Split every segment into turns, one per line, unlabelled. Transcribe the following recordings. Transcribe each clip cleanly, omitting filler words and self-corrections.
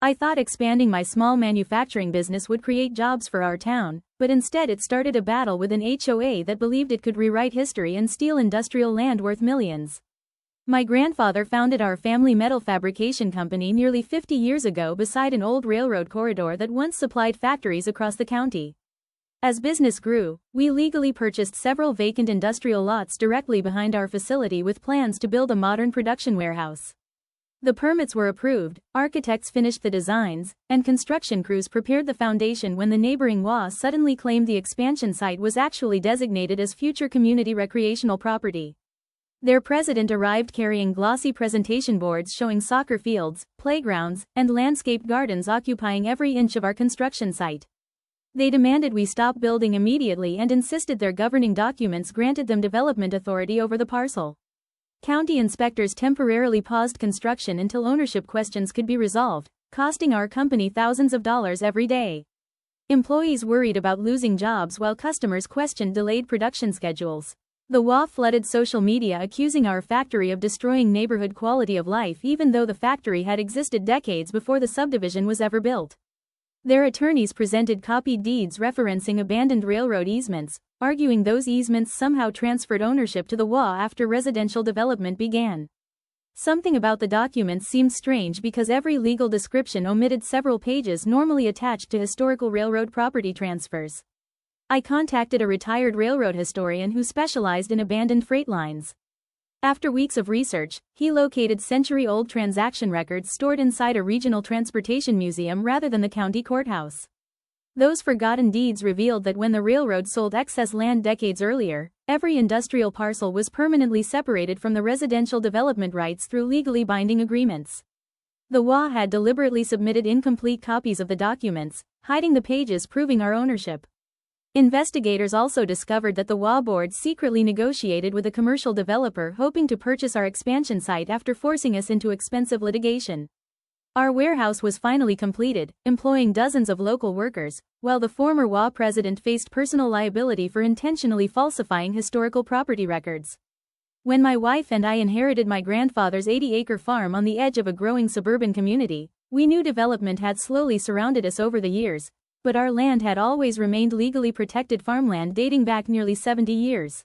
I thought expanding my small manufacturing business would create jobs for our town, but instead it started a battle with an HOA that believed it could rewrite history and steal industrial land worth millions. My grandfather founded our family metal fabrication company nearly 50 years ago beside an old railroad corridor that once supplied factories across the county. As business grew, we legally purchased several vacant industrial lots directly behind our facility with plans to build a modern production warehouse. The permits were approved, architects finished the designs, and construction crews prepared the foundation when the neighboring HOA suddenly claimed the expansion site was actually designated as future community recreational property. Their president arrived carrying glossy presentation boards showing soccer fields, playgrounds, and landscaped gardens occupying every inch of our construction site. They demanded we stop building immediately and insisted their governing documents granted them development authority over the parcel. County inspectors temporarily paused construction until ownership questions could be resolved, costing our company thousands of dollars every day. Employees worried about losing jobs while customers questioned delayed production schedules. The HOA flooded social media accusing our factory of destroying neighborhood quality of life even though the factory had existed decades before the subdivision was ever built. Their attorneys presented copied deeds referencing abandoned railroad easements, arguing those easements somehow transferred ownership to the HOA after residential development began. Something about the documents seemed strange because every legal description omitted several pages normally attached to historical railroad property transfers. I contacted a retired railroad historian who specialized in abandoned freight lines. After weeks of research, he located century-old transaction records stored inside a regional transportation museum rather than the county courthouse. Those forgotten deeds revealed that when the railroad sold excess land decades earlier, every industrial parcel was permanently separated from the residential development rights through legally binding agreements. The HOA had deliberately submitted incomplete copies of the documents, hiding the pages proving our ownership. Investigators also discovered that the HOA board secretly negotiated with a commercial developer hoping to purchase our expansion site after forcing us into expensive litigation. Our warehouse was finally completed, employing dozens of local workers, while the former HOA president faced personal liability for intentionally falsifying historical property records. When my wife and I inherited my grandfather's 80-acre farm on the edge of a growing suburban community, we knew development had slowly surrounded us over the years, but our land had always remained legally protected farmland dating back nearly 70 years.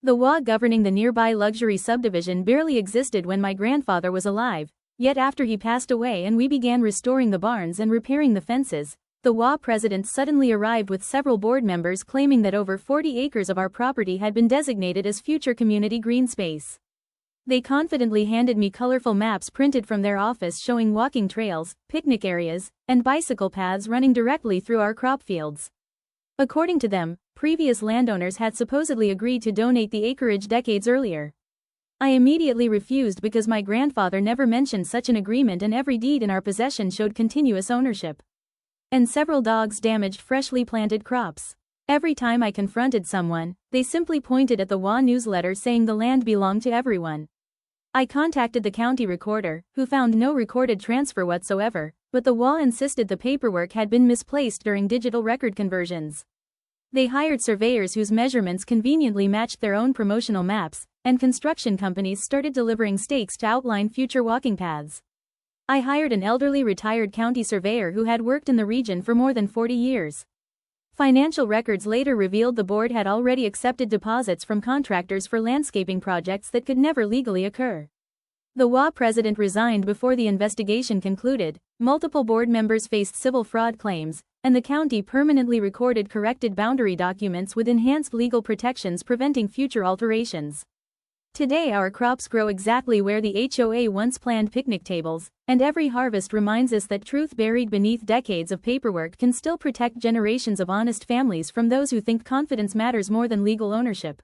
The HOA governing the nearby luxury subdivision barely existed when my grandfather was alive, yet after he passed away and we began restoring the barns and repairing the fences, the HOA president suddenly arrived with several board members claiming that over 40 acres of our property had been designated as future community green space. They confidently handed me colorful maps printed from their office showing walking trails, picnic areas, and bicycle paths running directly through our crop fields. According to them, previous landowners had supposedly agreed to donate the acreage decades earlier. I immediately refused because my grandfather never mentioned such an agreement and every deed in our possession showed continuous ownership. And several dogs damaged freshly planted crops. Every time I confronted someone, they simply pointed at the HOA newsletter saying the land belonged to everyone. I contacted the county recorder, who found no recorded transfer whatsoever, but the HOA insisted the paperwork had been misplaced during digital record conversions. They hired surveyors whose measurements conveniently matched their own promotional maps, and construction companies started delivering stakes to outline future walking paths. I hired an elderly retired county surveyor who had worked in the region for more than 40 years. Financial records later revealed the board had already accepted deposits from contractors for landscaping projects that could never legally occur. The HOA president resigned before the investigation concluded, multiple board members faced civil fraud claims, and the county permanently recorded corrected boundary documents with enhanced legal protections preventing future alterations. Today our crops grow exactly where the HOA once planned picnic tables, and every harvest reminds us that truth buried beneath decades of paperwork can still protect generations of honest families from those who think confidence matters more than legal ownership.